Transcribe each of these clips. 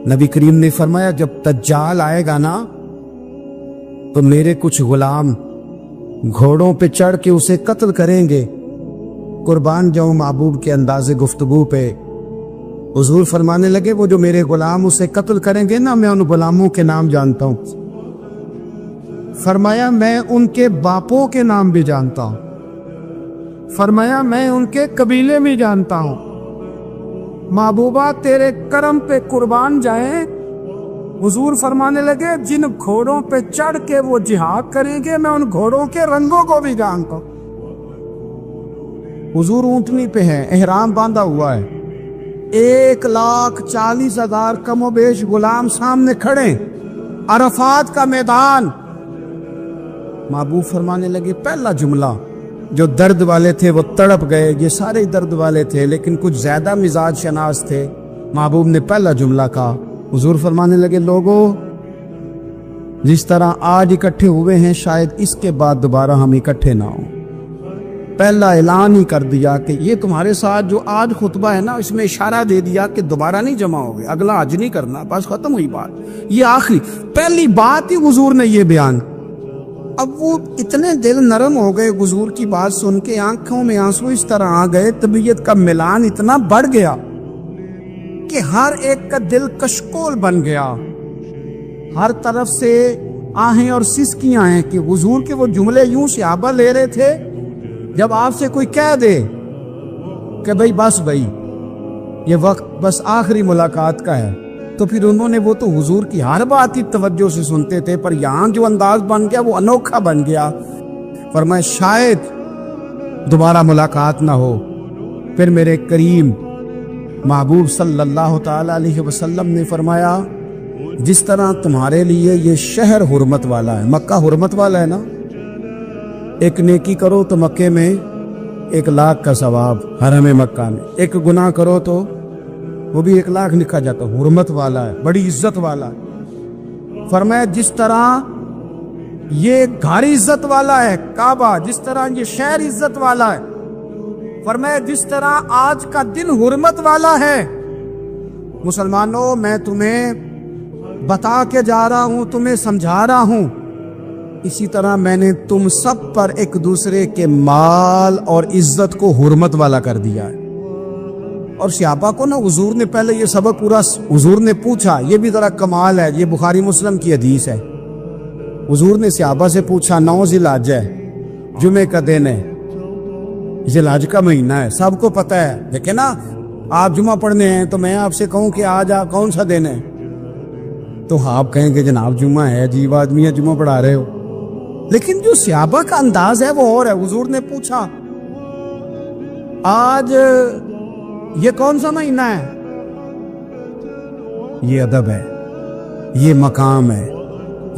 نبی کریم نے فرمایا جب دجال آئے گا نا تو میرے کچھ غلام گھوڑوں پہ چڑھ کے اسے قتل کریں گے۔ قربان جاؤں محبوب کے انداز گفتگو پہ۔ حضور فرمانے لگے وہ جو میرے غلام اسے قتل کریں گے نا، میں ان غلاموں کے نام جانتا ہوں۔ فرمایا میں ان کے باپوں کے نام بھی جانتا ہوں، فرمایا میں ان کے قبیلے بھی جانتا ہوں۔ محبوبہ تیرے کرم پہ قربان جائیں۔ حضور فرمانے لگے جن گھوڑوں پہ چڑھ کے وہ جہاد کریں گے میں ان گھوڑوں کے رنگوں کو بھی جانتا ہوں۔ حضور اونٹنی پہ ہے، احرام باندھا ہوا ہے، 1,40,000 کم و بیش غلام سامنے کھڑے، عرفات کا میدان۔ محبوب فرمانے لگے پہلا جملہ، جو درد والے تھے وہ تڑپ گئے، یہ سارے درد والے تھے لیکن کچھ زیادہ مزاج شناس تھے۔ محبوب نے پہلا جملہ کہا، حضور فرمانے لگے لوگوں جس طرح آج اکٹھے ہوئے ہیں شاید اس کے بعد دوبارہ ہم اکٹھے نہ ہوں۔ پہلا اعلان ہی کر دیا کہ یہ تمہارے ساتھ جو آج خطبہ ہے نا اس میں اشارہ دے دیا کہ دوبارہ نہیں جمع ہوگے، اگلا حج نہیں کرنا، بس ختم ہوئی بات۔ یہ آخری پہلی بات ہی حضور نے یہ بیان۔ اب وہ اتنے دل نرم ہو گئے حضور کی بات سن کے، آنکھوں میں آنسو اس طرح آ گئے، طبیعت کا ملان اتنا بڑھ گیا کہ ہر ایک کا دل کشکول بن گیا، ہر طرف سے آہیں اور سسکیاں ہیں کہ حضور کے وہ جملے یوں صحابہ لے رہے تھے جب آپ سے کوئی کہہ دے کہ بھائی بس بھائی یہ وقت بس آخری ملاقات کا ہے، تو پھر انہوں نے وہ تو حضور کی ہر بات ہی توجہ سے سنتے تھے، پر یہاں جو انداز بن گیا وہ انوکھا بن گیا۔ فرمایا شاید دوبارہ ملاقات نہ ہو۔ پھر میرے کریم محبوب صلی اللہ تعالی علیہ وسلم نے فرمایا جس طرح تمہارے لیے یہ شہر حرمت والا ہے، مکہ حرمت والا ہے نا، ایک نیکی کرو تو مکے میں 1,00,000 کا ثواب، حرم مکہ میں ایک گناہ کرو تو وہ بھی 1,00,000 لکھا جاتا، حرمت والا ہے، بڑی عزت والا ہے۔ فرمایا جس طرح یہ گھر عزت والا ہے کعبہ، جس طرح یہ شہر عزت والا ہے، فرمایا جس طرح آج کا دن حرمت والا ہے۔ مسلمانوں میں تمہیں بتا کے جا رہا ہوں، تمہیں سمجھا رہا ہوں، اسی طرح میں نے تم سب پر ایک دوسرے کے مال اور عزت کو حرمت والا کر دیا ہے۔ اور صحابہ کو نا حضور نے پہلے یہ سبق پورا حضور نے پوچھا، یہ بھی ذرا کمال ہے، یہ بخاری مسلم کی حدیث ہے۔ حضور نے صحابہ سے پوچھا 9 ذی الحج ہے، جمعے کا دن ہے، ذی الحج کا مہینہ ہے، سب کو پتہ ہے، لیکن نا آپ جمعہ پڑھنے ہیں تو میں آپ سے کہوں کہ آج آپ کون سا دن ہے تو آپ کہیں کہ جناب جمعہ ہے، عجیب آدمی ہے جمعہ پڑھا رہے ہو، لیکن جو صحابہ کا انداز ہے وہ اور ہے۔ حضور نے پوچھا آج یہ کون سا مہینہ ہے؟ یہ ادب ہے، یہ مقام ہے،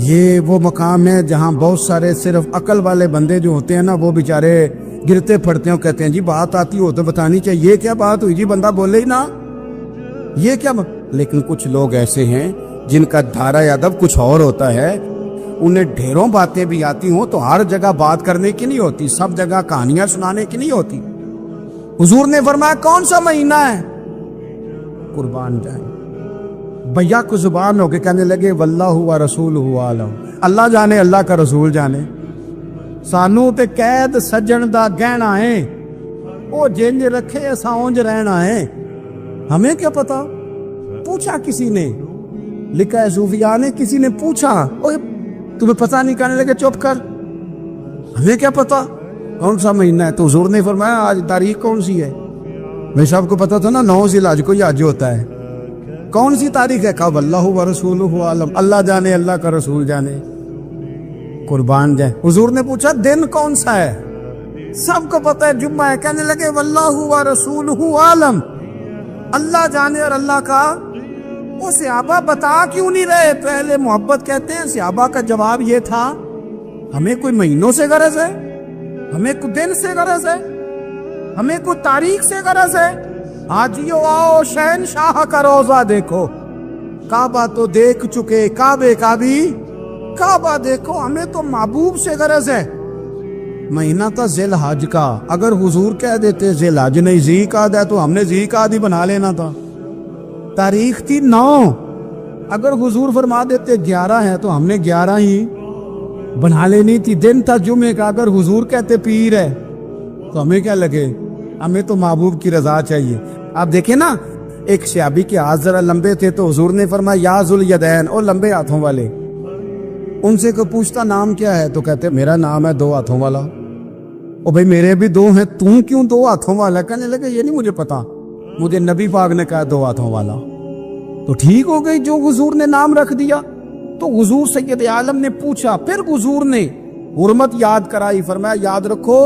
یہ وہ مقام ہے جہاں بہت سارے صرف عقل والے بندے جو ہوتے ہیں نا وہ بیچارے گرتے پھڑتے ہیں، کہتے ہیں جی بات آتی ہو تو بتانی چاہیے، یہ کیا بات ہوئی جی، بندہ بولے ہی نا، یہ کیا لیکن کچھ لوگ ایسے ہیں جن کا دھارا ادب کچھ اور ہوتا ہے، انہیں ڈھیروں باتیں بھی آتی ہوں تو ہر جگہ بات کرنے کی نہیں ہوتی، سب جگہ کہانیاں سنانے کی نہیں ہوتی۔ حضور نے فرمایا کون سا مہینہ ہے؟ قربان جائیں بھیا کو زبان ہو کے کہنے لگے واللہ و رسولہ عالم، اللہ جانے اللہ کا رسول جانے، سانو تے قید سجن دا گہنا ہے، او جنج رکھے اساں اونج رہنا ہے، ہمیں کیا پتا؟ پوچھا کسی نے، لکھا ہے صوفیاء نے، کسی نے پوچھا اوہ تمہیں پتہ نہیں، کہنے لگے چپ کر، ہمیں کیا پتا کون سا مہینہ ہے؟ تو حضور نے فرمایا آج تاریخ کون سی ہے؟ میں سب کو پتا تھا نا 9 ذی الحج کو یہ حج ہوتا ہے، کون سی تاریخ ہے؟ کہا واللہ و رسولہ عالم، اللہ جانے اللہ کا رسول جانے۔ قربان جائے حضور نے پوچھا دن کون سا ہے؟ سب کو پتا ہے جمعہ ہے، کہنے لگے واللہ و رسولہ عالم، اللہ جانے اور اللہ کا۔ وہ صحابہ بتا کیوں نہیں رہے؟ پہلے محبت کہتے ہیں، صحابہ کا جواب یہ تھا ہمیں کوئی مہینوں سے غرض ہے، ہمیں کوئی دن سے غرض ہے، ہمیں کوئی تاریخ سے غرض ہے؟ حاجیو آؤ شہنشاہ کا روزہ دیکھو، کعبہ تو دیکھ چکے، کعبے کا بھی کعبہ دیکھو، ہمیں تو محبوب سے غرض ہے۔ مہینہ تھا ذی الحج کا، اگر حضور کہہ دیتے ذی الحج نہیں ذی قعدہ ہے تو ہم نے ذی قعدہ ہی بنا لینا تھا۔ تاریخ تھی 9، اگر حضور فرما دیتے 11 ہیں تو ہم نے 11 ہی بنا لینی تھی. دن تھا جمعے کا, اگر حضور کہتے پیر ہے تو ہمیں کیا لگے, ہمیں تو محبوب کی رضا چاہیے. آپ دیکھیں نا, ایک صحابی کے ہاتھ ذرا لمبے تھے تو حضور نے فرمایا یا ذوالیدین, اور لمبے ہاتھوں والے. ان سے کوئی پوچھتا نام کیا ہے تو کہتے میرا نام ہے 2 ہاتھوں والا. او بھائی میرے بھی 2 ہیں, تم کیوں 2 ہاتھوں والا؟ کہنے لگے یہ نہیں مجھے پتا, مجھے نبی پاک نے کہا 2 ہاتھوں والا. تو ٹھیک ہو گئی جو حضور نے نام رکھ دیا. تو حضور سید عالم نے پوچھا, پھر حضور نے حرمت یاد کرائی, فرمایا یاد رکھو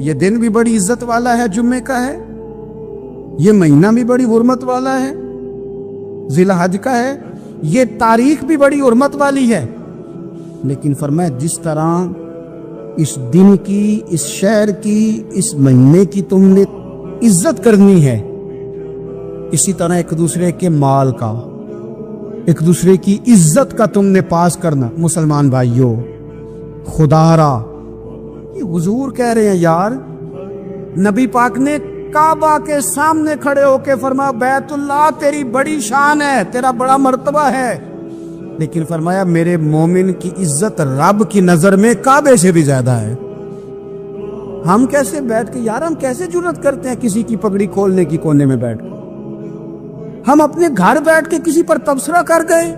یہ دن بھی بڑی عزت والا ہے, جمعے کا ہے, یہ مہینہ بھی بڑی حرمت والا ہے, ذی الحج کا ہے, یہ تاریخ بھی بڑی حرمت والی ہے. لیکن فرمایا جس طرح اس دن کی, اس شہر کی, اس مہینے کی تم نے عزت کرنی ہے, اسی طرح ایک دوسرے کے مال کا, ایک دوسرے کی عزت کا تم نے پاس کرنا. مسلمان بھائیوں, خدا را یہ حضور کہہ رہے ہیں یار, نبی پاک نے کعبہ کے سامنے کھڑے ہو کے فرمایا بیت اللہ تیری بڑی شان ہے, تیرا بڑا مرتبہ ہے, لیکن فرمایا میرے مومن کی عزت رب کی نظر میں کعبے سے بھی زیادہ ہے. ہم کیسے بیٹھ کے یار, ہم کیسے جرات کرتے ہیں کسی کی پگڑی کھولنے کی کونے میں بیٹھ کے؟ ہم اپنے گھر بیٹھ کے کسی پر تبصرہ کر گئے,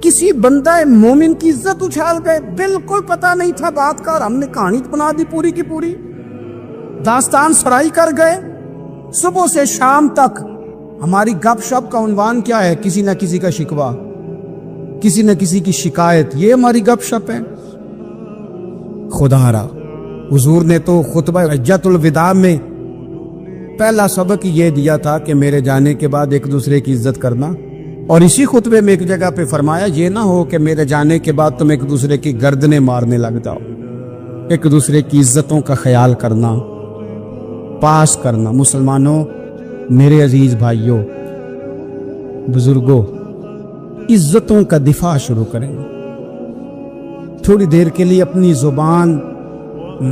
کسی بندہ مومن کی عزت اچھال گئے, بالکل پتہ نہیں تھا بات کا, اور ہم نے کہانی بنا دی پوری کی پوری, داستان سرائی کر گئے. صبح سے شام تک ہماری گپ شپ کا عنوان کیا ہے؟ کسی نہ کسی کا شکوہ, کسی نہ کسی کی شکایت, یہ ہماری گپ شپ ہے. خدا را حضور نے تو خطبہ حجۃ الوداع میں پہلا سبق یہ دیا تھا کہ میرے جانے کے بعد ایک دوسرے کی عزت کرنا, اور اسی خطبے میں ایک جگہ پہ فرمایا یہ نہ ہو کہ میرے جانے کے بعد تم ایک دوسرے کی گردنیں مارنے لگ جاؤ. ایک دوسرے کی عزتوں کا خیال کرنا, پاس کرنا. مسلمانوں, میرے عزیز بھائیوں, بزرگوں, عزتوں کا دفاع شروع کریں. تھوڑی دیر کے لیے اپنی زبان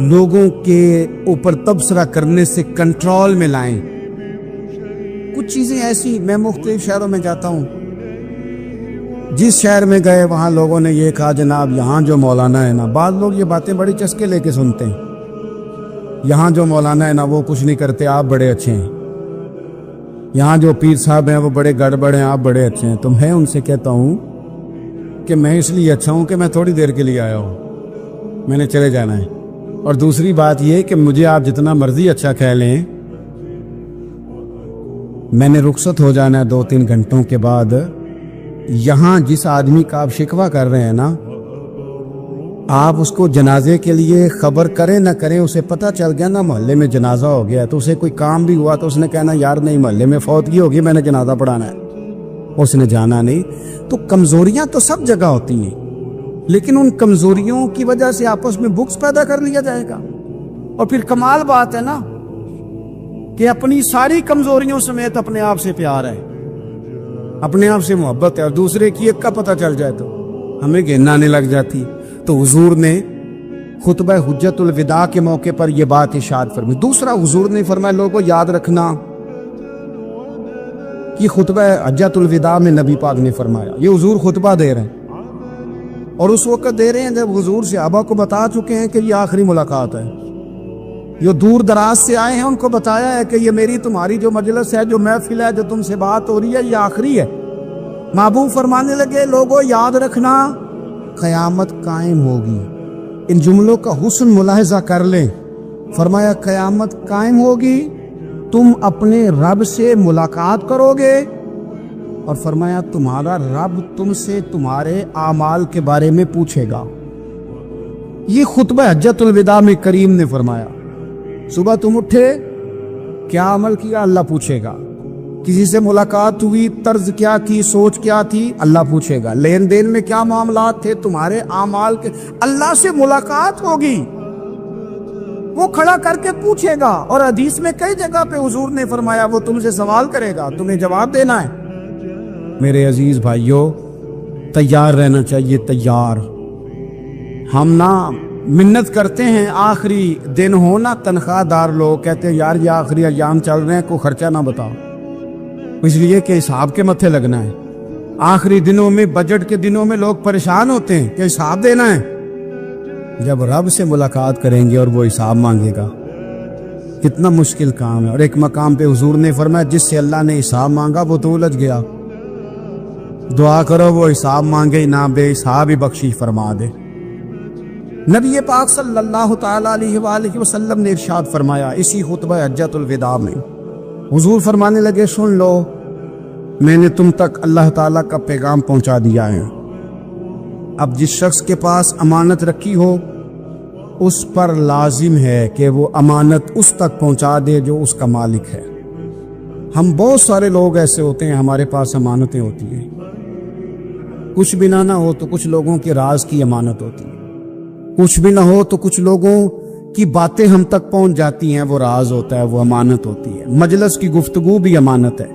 لوگوں کے اوپر تبصرہ کرنے سے کنٹرول میں لائیں. کچھ چیزیں ایسی, میں مختلف شہروں میں جاتا ہوں, جس شہر میں گئے وہاں لوگوں نے یہ کہا جناب یہاں جو مولانا ہے نا, بعض لوگ یہ باتیں بڑی چسکے لے کے سنتے ہیں, یہاں جو مولانا ہے نا وہ کچھ نہیں کرتے, آپ بڑے اچھے ہیں. یہاں جو پیر صاحب ہیں وہ بڑے گڑبڑ ہیں, آپ بڑے اچھے ہیں. تو میں ان سے کہتا ہوں کہ میں اس لیے اچھا ہوں کہ میں تھوڑی دیر کے لیے آیا ہوں, میں نے چلے جانا ہے. اور دوسری بات یہ کہ مجھے آپ جتنا مرضی اچھا کہہ لیں, میں نے رخصت ہو جانا ہے 2-3 گھنٹوں کے بعد. یہاں جس آدمی کا آپ شکوہ کر رہے ہیں نا, آپ اس کو جنازے کے لیے خبر کریں نہ کریں, اسے پتہ چل گیا نا محلے میں جنازہ ہو گیا, تو اسے کوئی کام بھی ہوا تو اس نے کہنا یار نہیں محلے میں فوتگی ہوگی, میں نے جنازہ پڑھانا ہے, اس نے جانا نہیں. تو کمزوریاں تو سب جگہ ہوتی ہیں, لیکن ان کمزوریوں کی وجہ سے آپس میں بغض پیدا کر لیا جائے گا. اور پھر کمال بات ہے نا کہ اپنی ساری کمزوریوں سمیت اپنے آپ سے پیار ہے, اپنے آپ سے محبت ہے, اور دوسرے کی ایک کا پتہ چل جائے تو ہمیں گھن آنے لگ جاتی. تو حضور نے خطبہ حجۃ الوداع کے موقع پر یہ بات ارشاد فرمائی. دوسرا حضور نے فرمایا لوگوں یاد رکھنا کہ خطبہ حجۃ الوداع میں نبی پاک نے فرمایا, یہ حضور خطبہ دے رہے ہیں, اور اس وقت دے رہے ہیں جب حضور صحابہ کو بتا چکے ہیں کہ یہ آخری ملاقات ہے. جو دور دراز سے آئے ہیں ان کو بتایا ہے کہ یہ میری تمہاری جو مجلس ہے, جو محفل ہے, جو تم سے بات ہو رہی ہے, یہ آخری ہے. محبوب فرمانے لگے لوگوں یاد رکھنا قیامت قائم ہوگی. ان جملوں کا حسن ملاحظہ کر لیں. فرمایا قیامت قائم ہوگی, تم اپنے رب سے ملاقات کرو گے, اور فرمایا تمہارا رب تم سے تمہارے اعمال کے بارے میں پوچھے گا. یہ خطبہ حجۃ الوداع میں کریم نے فرمایا. صبح تم اٹھے, کیا عمل کیا, اللہ پوچھے گا. کسی سے ملاقات ہوئی, طرز کیا کی, سوچ کیا تھی, اللہ پوچھے گا. لین دین میں کیا معاملات تھے, تمہارے اعمال کے, اللہ سے ملاقات ہوگی, وہ کھڑا کر کے پوچھے گا. اور حدیث میں کئی جگہ پہ حضور نے فرمایا وہ تم سے سوال کرے گا, تمہیں جواب دینا ہے. میرے عزیز بھائیوں, تیار رہنا چاہیے, تیار. ہم نہ منت کرتے ہیں آخری دن ہونا, تنخواہ دار لوگ کہتے ہیں یار یہ آخری ایام چل رہے ہیں, کوئی خرچہ نہ بتاؤ, اس لیے کہ حساب کے متھے لگنا ہے. آخری دنوں میں بجٹ کے دنوں میں لوگ پریشان ہوتے ہیں کہ حساب دینا ہے. جب رب سے ملاقات کریں گے اور وہ حساب مانگے گا کتنا مشکل کام ہے. اور ایک مقام پہ حضور نے فرمایا جس سے اللہ نے حساب مانگا وہ تو الجھ گیا. دعا کرو وہ حساب مانگے نہ بے حساب ہی بخشش فرما دے. نبی پاک صلی اللہ تعالی علیہ وآلہ وسلم نے ارشاد فرمایا اسی خطبہ حجۃ الوداع میں. حضور فرمانے لگے سن لو میں نے تم تک اللہ تعالیٰ کا پیغام پہنچا دیا ہے. اب جس شخص کے پاس امانت رکھی ہو اس پر لازم ہے کہ وہ امانت اس تک پہنچا دے جو اس کا مالک ہے. ہم بہت سارے لوگ ایسے ہوتے ہیں ہمارے پاس امانتیں ہوتی ہیں, کچھ بھی نہ ہو تو کچھ لوگوں کے راز کی امانت ہوتی ہے, کچھ بھی نہ ہو تو کچھ لوگوں کی باتیں ہم تک پہنچ جاتی ہیں, وہ راز ہوتا ہے, وہ امانت ہوتی ہے. مجلس کی گفتگو بھی امانت ہے,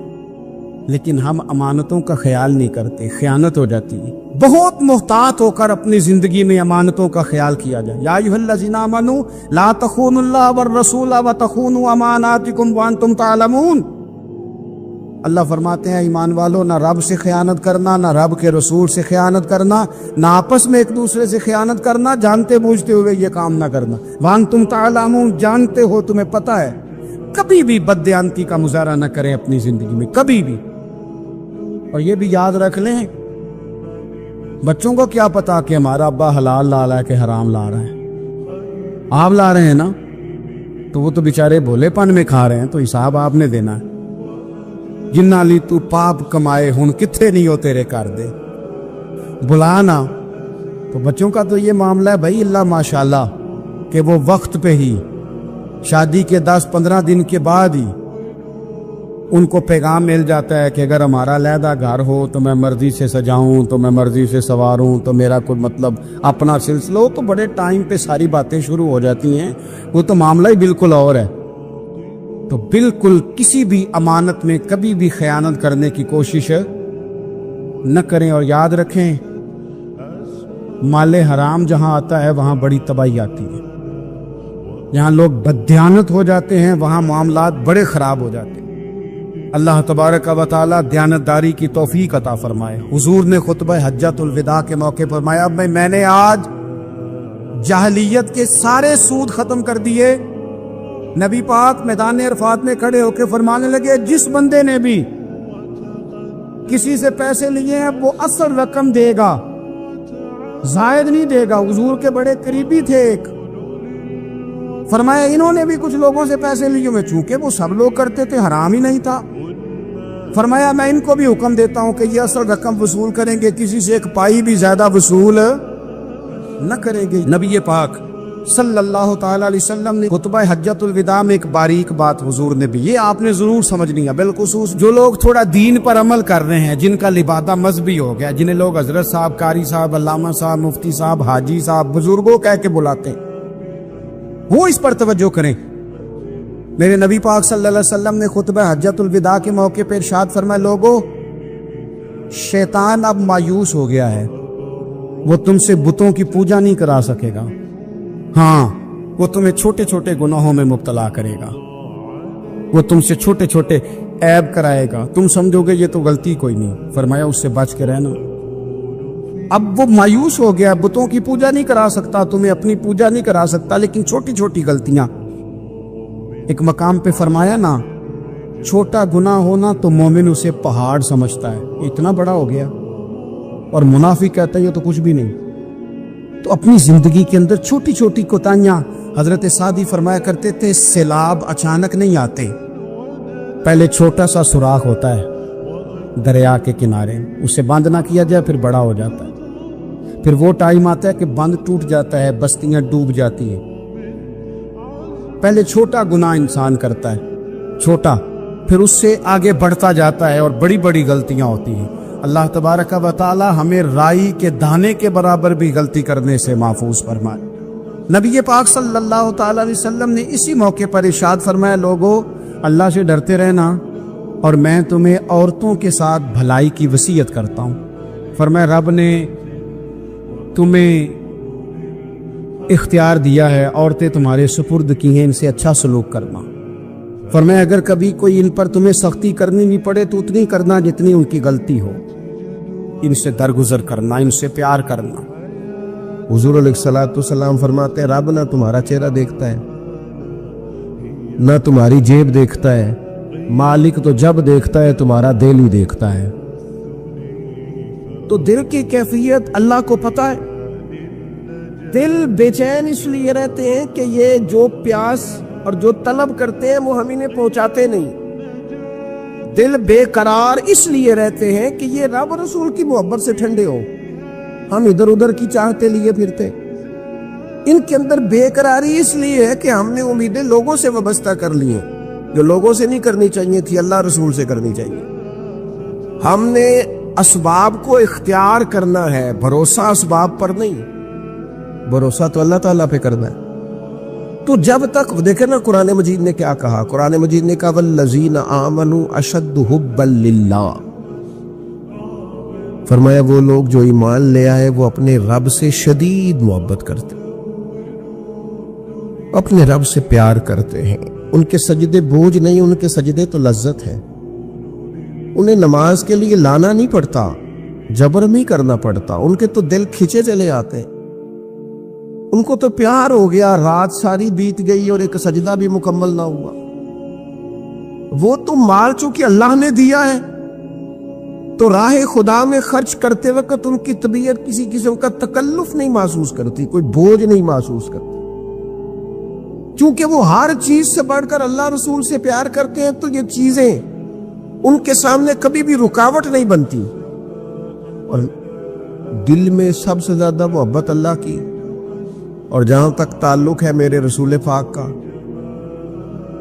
لیکن ہم امانتوں کا خیال نہیں کرتے, خیانت ہو جاتی ہے. بہت محتاط ہو کر اپنی زندگی میں امانتوں کا خیال کیا جائے. یا ایھا الذین آمنوا لا تخونوا اللہ والرسول وتخونوا اماناتکم وانتم تعلمون. اللہ فرماتے ہیں ایمان والو نہ رب سے خیانت کرنا, نہ رب کے رسول سے خیانت کرنا, نہ آپس میں ایک دوسرے سے خیانت کرنا, جانتے بوجھتے ہوئے یہ کام نہ کرنا. وانتم تعلمون, جانتے ہو تمہیں پتہ ہے. کبھی بھی بددیانتی کا مظاہرہ نہ کریں اپنی زندگی میں, کبھی بھی. اور یہ بھی یاد رکھ لیں بچوں کو کیا پتا کہ ہمارا ابا حلال لا رہا ہے کہ حرام لا رہا ہے. آپ لا رہے ہیں نا تو وہ تو بیچارے بھولے پن میں کھا رہے ہیں, تو حساب آپ نے دینا ہے. جنہ لی تو پاپ کمائے ہن کتھے نہیں ہو تیرے کر دے بلانا. تو بچوں کا تو یہ معاملہ ہے بھائی اللہ ماشاءاللہ کہ وہ وقت پہ ہی شادی کے 10-15 دن کے بعد ہی ان کو پیغام مل جاتا ہے کہ اگر ہمارا علیحدہ گھر ہو تو میں مرضی سے سجاؤں, تو میں مرضی سے سنواروں, تو میرا کوئی مطلب اپنا سلسلہ ہو. تو بڑے ٹائم پہ ساری باتیں شروع ہو جاتی ہیں, وہ تو معاملہ ہی بالکل اور ہے. تو بالکل کسی بھی امانت میں کبھی بھی خیانت کرنے کی کوشش نہ کریں. اور یاد رکھیں مال حرام جہاں آتا ہے وہاں بڑی تباہی آتی ہے. جہاں لوگ بددیانت ہو جاتے ہیں وہاں معاملات بڑے خراب ہو جاتے ہیں. اللہ تبارک و تعالی دیانتداری کی توفیق عطا فرمائے. حضور نے خطبہ حجۃ الوداع کے موقع پر فرمایا میں نے آج جاہلیت کے سارے سود ختم کر دیے. نبی پاک میدان عرفات میں کھڑے ہو کے فرمانے لگے جس بندے نے بھی کسی سے پیسے لیے ہیں وہ اصل رقم دے گا, زائد نہیں دے گا. حضور کے بڑے قریبی تھے ایک, فرمایا انہوں نے بھی کچھ لوگوں سے پیسے لیے ہوئے, چونکہ وہ سب لوگ کرتے تھے, حرام ہی نہیں تھا. فرمایا میں ان کو بھی حکم دیتا ہوں کہ یہ اصل رقم وصول کریں گے, کسی سے ایک پائی بھی زیادہ وصول نہ کریں گے. نبی پاک صلی اللہ تعالی علیہ وسلم نے خطبہ حجۃ الوداع میں ایک باریک بات حضور نے بھی, یہ آپ نے ضرور سمجھنی ہے, بالخصوص جو لوگ تھوڑا دین پر عمل کر رہے ہیں, جن کا لبادہ مذہبی ہو گیا, جنہیں لوگ حضرت صاحب, قاری صاحب, علامہ صاحب, مفتی صاحب, حاجی صاحب, بزرگوں کہہ کے بلاتے ہیں, وہ اس پر توجہ کریں. میرے نبی پاک صلی اللہ علیہ وسلم نے خطبہ حجۃ الوداع کے موقع پر ارشاد فرمایا لوگو شیطان اب مایوس ہو گیا ہے, وہ تم سے بتوں کی پوجا نہیں کرا سکے گا. ہاں وہ تمہیں چھوٹے چھوٹے گناہوں میں مبتلا کرے گا, وہ تم سے چھوٹے چھوٹے عیب کرائے گا, تم سمجھو گے یہ تو غلطی کوئی نہیں. فرمایا اس سے بچ کے رہنا. اب وہ مایوس ہو گیا, بتوں کی پوجا نہیں کرا سکتا, تمہیں اپنی پوجا نہیں کرا سکتا, لیکن چھوٹی چھوٹی غلطیاں. ایک مقام پہ فرمایا نا چھوٹا گناہ ہونا تو مومن اسے پہاڑ سمجھتا ہے, اتنا بڑا ہو گیا, اور منافق کہتا ہے یہ تو کچھ بھی نہیں. تو اپنی زندگی کے اندر چھوٹی چھوٹی کوتاہیاں, حضرت سعدی فرمایا کرتے تھے سیلاب اچانک نہیں آتے, پہلے چھوٹا سا سوراخ ہوتا ہے دریا کے کنارے, اسے بند نہ کیا جائے پھر بڑا ہو جاتا ہے, پھر وہ ٹائم آتا ہے کہ بند ٹوٹ جاتا ہے, بستیاں ڈوب جاتی ہیں. پہلے چھوٹا گناہ انسان کرتا ہے, چھوٹا, پھر اس سے آگے بڑھتا جاتا ہے اور بڑی بڑی غلطیاں ہوتی ہیں. اللہ تبارک و تعالی ہمیں رائی کے دانے کے برابر بھی غلطی کرنے سے محفوظ فرمائے. نبی پاک صلی اللہ تعالی علیہ وسلم نے اسی موقع پر ارشاد فرمایا لوگو اللہ سے ڈرتے رہنا, اور میں تمہیں عورتوں کے ساتھ بھلائی کی وصیت کرتا ہوں. فرمایا رب نے تمہیں اختیار دیا ہے, عورتیں تمہارے سپرد کی ہیں, ان سے اچھا سلوک کرنا. فرمایا اگر کبھی کوئی ان پر تمہیں سختی کرنی بھی پڑے تو اتنی کرنا جتنی ان کی غلطی ہو. ان سے درگزر کرنا، ان سے پیار کرنا۔ حضور علیہ الصلوۃ فرماتے ہیں رب نہ تمہارا چہرہ دیکھتا ہے نہ تمہاری جیب دیکھتا ہے، مالک تو جب دیکھتا ہے تمہارا دل ہی دیکھتا ہے۔ تو دل کی کیفیت اللہ کو پتہ ہے۔ دل بے چین اس لیے رہتے ہیں کہ یہ جو پیاس اور جو طلب کرتے ہیں وہ ہم انہیں پہنچاتے نہیں۔ دل بے قرار اس لیے رہتے ہیں کہ یہ رب اور رسول کی محبت سے ٹھنڈے ہو، ہم ادھر ادھر کی چاہتے لیے پھرتے۔ ان کے اندر بے قراری اس لیے ہے کہ ہم نے امیدیں لوگوں سے وابستہ کر لی ہیں، جو لوگوں سے نہیں کرنی چاہیے تھی، اللہ رسول سے کرنی چاہیے۔ ہم نے اسباب کو اختیار کرنا ہے، بھروسہ اسباب پر نہیں، بھروسہ تو اللہ تعالیٰ پہ کرنا ہے۔ تو جب تک دیکھیں نا قرآن مجید نے کیا کہا، قرآن مجید نے کہا والذین آمنوا اشد حبا للہ، فرمایا وہ لوگ جو ایمان لے آئے وہ اپنے رب سے شدید محبت کرتے، اپنے رب سے پیار کرتے ہیں۔ ان کے سجدے بوجھ نہیں، ان کے سجدے تو لذت ہے۔ انہیں نماز کے لیے لانا نہیں پڑتا، جبر نہیں کرنا پڑتا، ان کے تو دل کھچے چلے آتے ہیں۔ ان کو تو پیار ہو گیا، رات ساری بیت گئی اور ایک سجدہ بھی مکمل نہ ہوا۔ وہ تو مال چونکہ اللہ نے دیا ہے تو راہ خدا میں خرچ کرتے وقت ان کی طبیعت کسی قسم کا تکلف نہیں محسوس کرتی، کوئی بوجھ نہیں محسوس کرتی، چونکہ وہ ہر چیز سے بڑھ کر اللہ رسول سے پیار کرتے ہیں تو یہ چیزیں ان کے سامنے کبھی بھی رکاوٹ نہیں بنتی۔ اور دل میں سب سے زیادہ محبت اللہ کی، اور جہاں تک تعلق ہے میرے رسول پاک کا،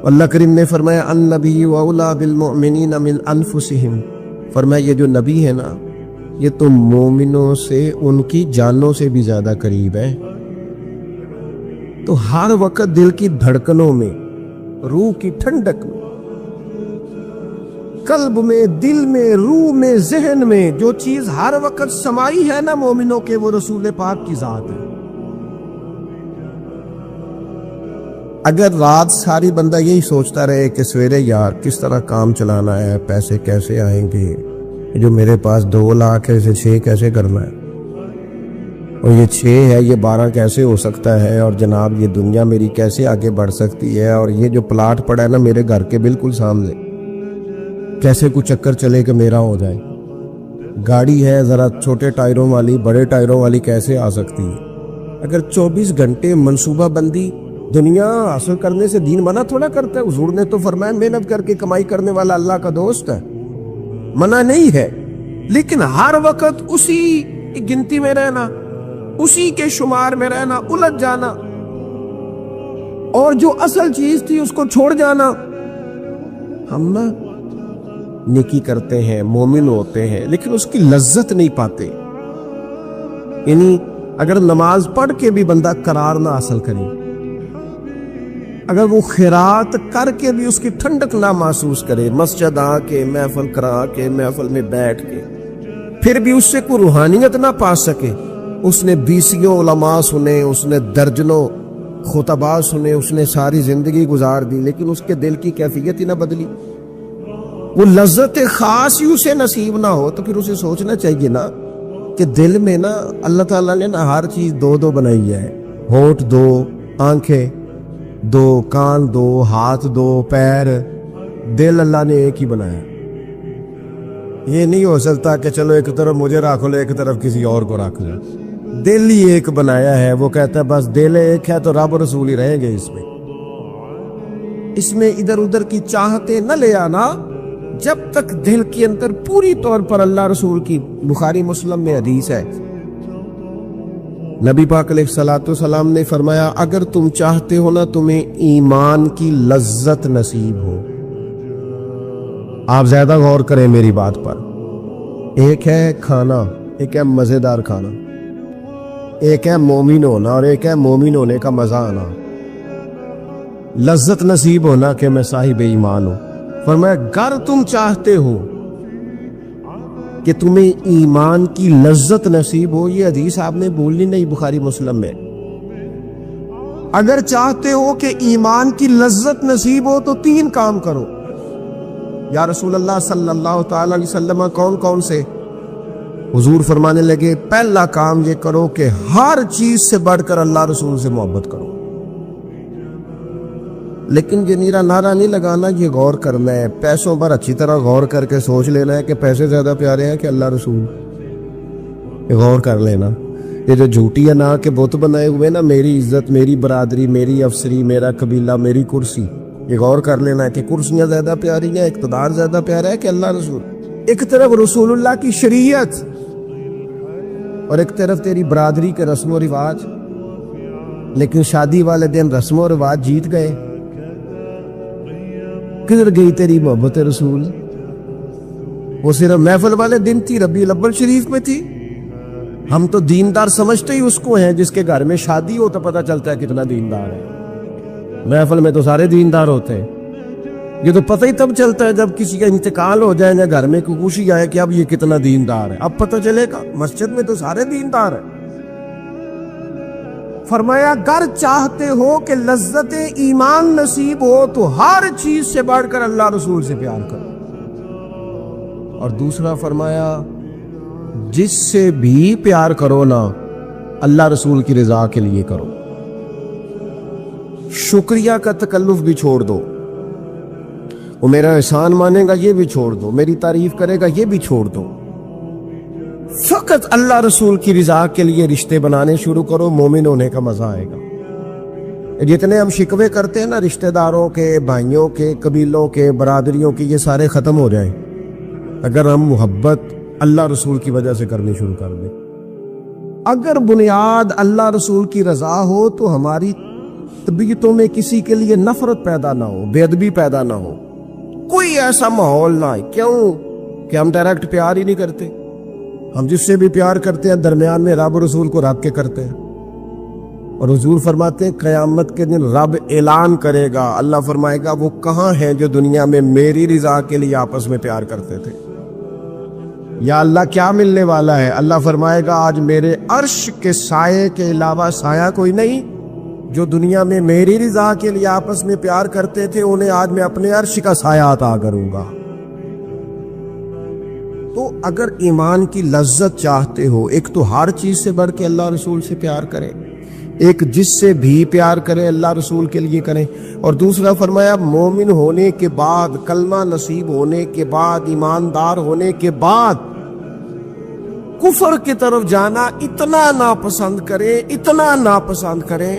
اللہ کریم نے فرمایا النبی اولی بالمؤمنین من انفسہم، فرمایا یہ جو نبی ہے نا یہ تو مومنوں سے ان کی جانوں سے بھی زیادہ قریب ہے۔ تو ہر وقت دل کی دھڑکنوں میں، روح کی ٹھنڈک میں، قلب میں، دل میں، روح میں، ذہن میں جو چیز ہر وقت سمائی ہے نا مومنوں کے، وہ رسول پاک کی ذات ہے۔ اگر رات ساری بندہ یہی سوچتا رہے کہ سویرے یار کس طرح کام چلانا ہے، پیسے کیسے آئیں گے، جو میرے پاس 2 لاکھ ہے اسے 6 کیسے کرنا ہے، اور یہ 6 ہے یہ 12 کیسے ہو سکتا ہے، اور جناب یہ دنیا میری کیسے آگے بڑھ سکتی ہے، اور یہ جو پلاٹ پڑا ہے نا میرے گھر کے بالکل سامنے کیسے کچھ چکر چلے کہ میرا ہو جائے، گاڑی ہے ذرا چھوٹے ٹائروں والی بڑے ٹائروں والی کیسے آ سکتی ہے۔ اگر 24 گھنٹے منصوبہ بندی دنیا حاصل کرنے سے دین منع تھوڑا کرتا ہے۔ حضور نے تو فرمایا محنت کر کے کمائی کرنے والا اللہ کا دوست ہے، منع نہیں ہے، لیکن ہر وقت اسی گنتی میں رہنا، اسی کے شمار میں رہنا، الجھ جانا، اور جو اصل چیز تھی اس کو چھوڑ جانا۔ ہم نا نیکی کرتے ہیں، مومن ہوتے ہیں، لیکن اس کی لذت نہیں پاتے۔ یعنی اگر نماز پڑھ کے بھی بندہ قرار نہ حاصل کرے، اگر وہ خیرات کر کے بھی اس کی ٹھنڈک نہ محسوس کرے، مسجد آ کے محفل کرا کے محفل میں بیٹھ کے پھر بھی اس سے کوئی روحانیت نہ پا سکے، اس نے 20 علماء سنے، اس نے درجنوں خطباء سنے، اس نے ساری زندگی گزار دی، لیکن اس کے دل کی کیفیت ہی نہ بدلی، وہ لذت خاص ہی اسے نصیب نہ ہو، تو پھر اسے سوچنا چاہیے نا کہ دل میں نا اللہ تعالیٰ نے نا ہر چیز 2 بنائی ہے، ہونٹ 2، آنکھیں 2، کان 2، ہاتھ 2، پیر، دل اللہ نے ایک ہی بنایا۔ یہ نہیں ہو سکتا کہ چلو ایک طرف مجھے رکھ لو ایک طرف کسی اور کو رکھ لو، دل ہی ایک بنایا ہے۔ وہ کہتا ہے بس دل ایک ہے تو رب رسول ہی رہیں گے اس میں ادھر ادھر کی چاہتے نہ لے آنا، جب تک دل کے اندر پوری طور پر اللہ رسول کی، بخاری مسلم میں حدیث ہے، نبی پاک علیہ الصلوۃ والسلام نے فرمایا اگر تم چاہتے ہو نا تمہیں ایمان کی لذت نصیب ہو، آپ زیادہ غور کریں میری بات پر، ایک ہے کھانا، ایک ہے مزیدار کھانا، ایک ہے مومن ہونا اور ایک ہے مومن ہونے کا مزہ آنا، لذت نصیب ہونا کہ میں صاحب ایمان ہوں۔ فرمایا اگر تم چاہتے ہو کہ تمہیں ایمان کی لذت نصیب ہو، یہ حدیث آپ نے بولنی نہیں بخاری مسلم میں، اگر چاہتے ہو کہ ایمان کی لذت نصیب ہو تو 3 کام کرو۔ یا رسول اللہ صلی اللہ تعالی علیہ وسلم کون کون سے؟ حضور فرمانے لگے پہلا کام یہ کرو کہ ہر چیز سے بڑھ کر اللہ رسول سے محبت کرو. لیکن یہ نیرا نعرہ نہیں لگانا، یہ غور کرنا ہے، پیسوں پر اچھی طرح غور کر کے سوچ لینا ہے کہ پیسے زیادہ پیارے ہیں کہ اللہ رسول. یہ غور کر لینا. یہ جو جھوٹی انا کے بت بنائے ہوئے نا، میری عزت، میری برادری، میری افسری، میرا قبیلہ، میری کرسی، یہ غور کر لینا ہے کہ کرسیاں زیادہ پیاری ہیں، اقتدار زیادہ پیارا ہے کہ اللہ رسول. ایک طرف رسول اللہ کی شریعت اور ایک طرف تیری برادری کے رسم و رواج. لیکن شادی والے دن رسم و رواج جیت گئے. کدھر گئی تیری محبت رسول؟ وہ صرف محفل والے دن تھی، ربیع الاول شریف میں تھی. ہم تو دیندار سمجھتے ہی اس کو ہیں جس کے گھر میں شادی ہو تو پتہ چلتا ہے کتنا دیندار ہے. محفل میں تو سارے دیندار ہوتے ہیں. یہ تو پتہ ہی تب چلتا ہے جب کسی کا انتقال ہو جائے یا گھر میں کوئی خوشی آئے کہ اب یہ کتنا دیندار ہے. اب پتہ چلے گا. مسجد میں تو سارے دیندار ہیں. فرمایا گر چاہتے ہو کہ لذت ایمان نصیب ہو تو ہر چیز سے بڑھ کر اللہ رسول سے پیار کرو. اور دوسرا فرمایا جس سے بھی پیار کرو نا اللہ رسول کی رضا کے لیے کرو. شکریہ کا تکلف بھی چھوڑ دو. وہ میرا احسان مانے گا یہ بھی چھوڑ دو، میری تعریف کرے گا یہ بھی چھوڑ دو. فقط اللہ رسول کی رضا کے لیے رشتے بنانے شروع کرو. مومن ہونے کا مزہ آئے گا. جتنے ہم شکوے کرتے ہیں نا رشتہ داروں کے، بھائیوں کے، قبیلوں کے، برادریوں کے، یہ سارے ختم ہو جائیں اگر ہم محبت اللہ رسول کی وجہ سے کرنی شروع کر دیں. اگر بنیاد اللہ رسول کی رضا ہو تو ہماری طبیعتوں میں کسی کے لیے نفرت پیدا نہ ہو، بے ادبی پیدا نہ ہو، کوئی ایسا ماحول نہ آئے. کیوں کہ ہم ڈائریکٹ پیار ہی نہیں کرتے. ہم جس سے بھی پیار کرتے ہیں درمیان میں رب رسول کو رب کے کرتے ہیں. اور حضور فرماتے ہیں قیامت کے دن رب اعلان کرے گا، اللہ فرمائے گا وہ کہاں ہیں جو دنیا میں میری رضا کے لیے آپس میں پیار کرتے تھے. یا اللہ کیا ملنے والا ہے؟ اللہ فرمائے گا آج میرے عرش کے سائے کے علاوہ سایہ کوئی نہیں. جو دنیا میں میری رضا کے لیے آپس میں پیار کرتے تھے انہیں آج میں اپنے عرش کا سایہ عطا کروں گا. تو اگر ایمان کی لذت چاہتے ہو، ایک تو ہر چیز سے بڑھ کے اللہ رسول سے پیار کریں، ایک جس سے بھی پیار کریں اللہ رسول کے لیے کریں. اور دوسرا فرمایا مومن ہونے کے بعد، کلمہ نصیب ہونے کے بعد، ایماندار ہونے کے بعد کفر کی طرف جانا اتنا ناپسند کریں، اتنا ناپسند کریں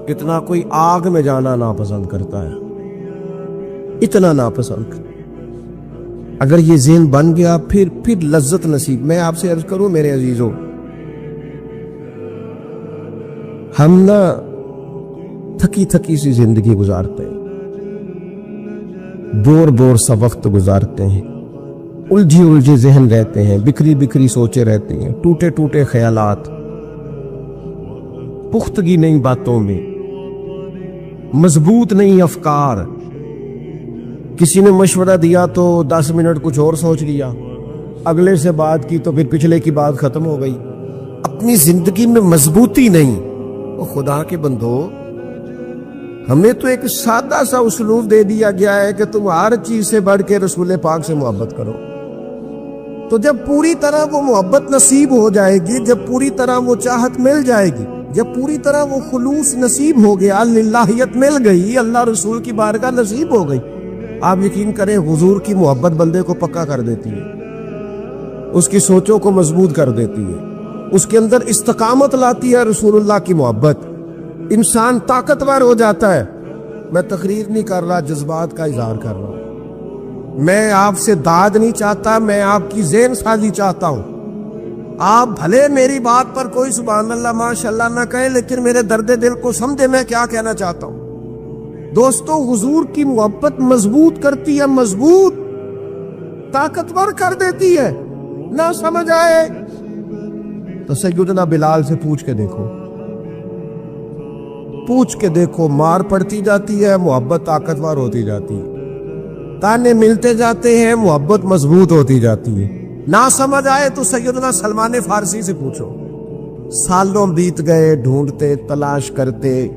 جتنا کوئی آگ میں جانا ناپسند کرتا ہے. اتنا ناپسند کریں. اگر یہ ذہن بن گیا پھر لذت نصیب. میں آپ سے عرض کروں میرے عزیزوں، ہم نا تھکی تھکی سی زندگی گزارتے ہیں، بور سا وقت گزارتے ہیں، الجھے ذہن رہتے ہیں، بکھری سوچے رہتے ہیں، ٹوٹے خیالات، پختگی نہیں باتوں میں، مضبوط نہیں افکار. کسی نے مشورہ دیا تو 10 منٹ کچھ اور سوچ لیا، اگلے سے بات کی تو پھر پچھلے کی بات ختم ہو گئی. اپنی زندگی میں مضبوطی نہیں. خدا کے بندو، ہمیں تو ایک سادہ سا اسلوب دے دیا گیا ہے کہ تم ہر چیز سے بڑھ کے رسول پاک سے محبت کرو. تو جب پوری طرح وہ محبت نصیب ہو جائے گی، جب پوری طرح وہ چاہت مل جائے گی، جب پوری طرح وہ خلوص نصیب ہو گیا، للہیت مل گئی، اللہ رسول کی بارگاہ نصیب ہو گئی، آپ یقین کریں حضور کی محبت بندے کو پکا کر دیتی ہے، اس کی سوچوں کو مضبوط کر دیتی ہے، اس کے اندر استقامت لاتی ہے. رسول اللہ کی محبت انسان طاقتور ہو جاتا ہے. میں تقریر نہیں کر رہا، جذبات کا اظہار کر رہا ہوں. میں آپ سے داد نہیں چاہتا، میں آپ کی ذہن سازی چاہتا ہوں. آپ بھلے میری بات پر کوئی سبحان اللہ ماشاءاللہ نہ کہیں، لیکن میرے درد دل کو سمجھے میں کیا کہنا چاہتا ہوں. دوستو، حضور کی محبت مضبوط کرتی ہے، مضبوط طاقتور کر دیتی ہے. نہ سمجھ آئے تو سیدنا بلال سے پوچھ کے دیکھو، مار پڑتی جاتی ہے، محبت طاقتور ہوتی جاتی ہے، تانے ملتے جاتے ہیں، محبت مضبوط ہوتی جاتی ہے. نہ سمجھ آئے تو سیدنا سلمان فارسی سے پوچھو. سالوں بیت گئے، ڈھونڈتے، تلاش کرتے،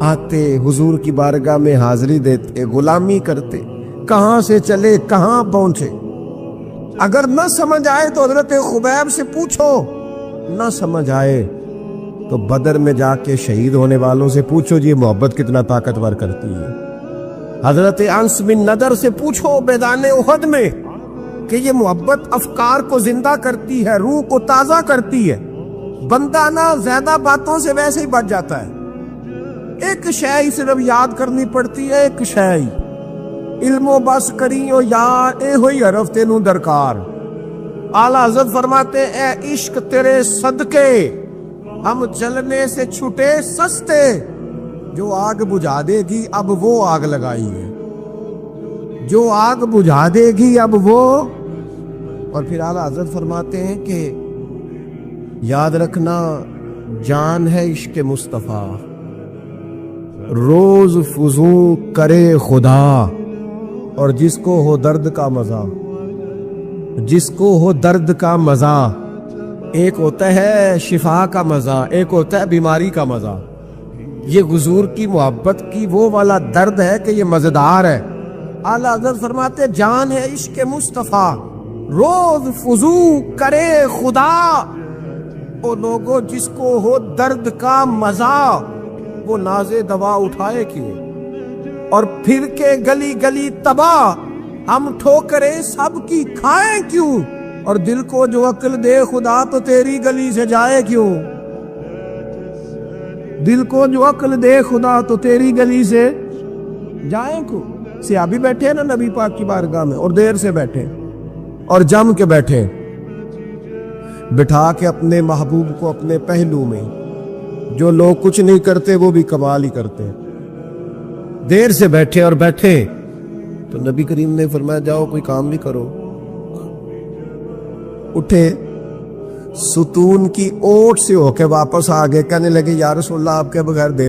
آتے حضور کی بارگاہ میں حاضری دیتے، غلامی کرتے، کہاں سے چلے کہاں پہنچے. اگر نہ سمجھ آئے تو حضرت خبیب سے پوچھو، نہ سمجھ آئے تو بدر میں جا کے شہید ہونے والوں سے پوچھو جی محبت کتنا طاقتور کرتی ہے۔ حضرت انس بن نضر سے پوچھو میدان احد میں کہ یہ محبت افکار کو زندہ کرتی ہے، روح کو تازہ کرتی ہے۔ بندہ نہ زیادہ باتوں سے ویسے ہی بچ جاتا ہے، ایک شے ہی صرف یاد کرنی پڑتی ہے، ایک شے ہی، علم و بس کریو یار اے ہوئی حرف تینوں درکار۔ اعلیٰ حضرت فرماتے اے عشق تیرے صدقے ہم جلنے سے چھٹے سستے، جو آگ بجھا دے گی اب وہ آگ لگائی ہے، جو آگ بجھا دے گی اب وہ۔ اور پھر اعلیٰ حضرت فرماتے ہیں کہ یاد رکھنا جان ہے عشق مصطفیٰ، روز فضو کرے خدا، اور جس کو ہو درد کا مزہ، جس کو ہو درد کا مزہ، ایک ہوتا ہے شفا کا مزہ، ایک ہوتا ہے بیماری کا مزہ۔ یہ حضور کی محبت کی وہ والا درد ہے کہ یہ مزیدار ہے۔ اعلیٰ حضرت فرماتے جان ہے عشق مصطفیٰ، روز فضو کرے خدا، او لوگو جس کو ہو درد کا مزہ، وہ ناز دوا اٹھائے کیوں، اور پھر کے گلی گلی تباہ، ہم ٹھوکریں سب کی کھائیں کیوں، اور دل کو جو عقل دے خدا تو تیری گلی سے جائے کیوں، دل کو جو عقل دے خدا تو تیری گلی سے جائیں کیوں۔ صحابی بیٹھے ہیں نا نبی پاک کی بارگاہ میں، اور دیر سے بیٹھے اور جم کے بیٹھے، بٹھا کے اپنے محبوب کو اپنے پہلو میں، جو لوگ کچھ نہیں کرتے وہ بھی کمال ہی کرتے، دیر سے بیٹھے اور بیٹھے تو نبی کریم نے فرمایا جاؤ کوئی کام بھی کرو۔ اٹھے، ستون کی اوٹ سے ہو کے واپس آ گئے، کہنے لگے یا رسول اللہ آپ کے بغیر دیر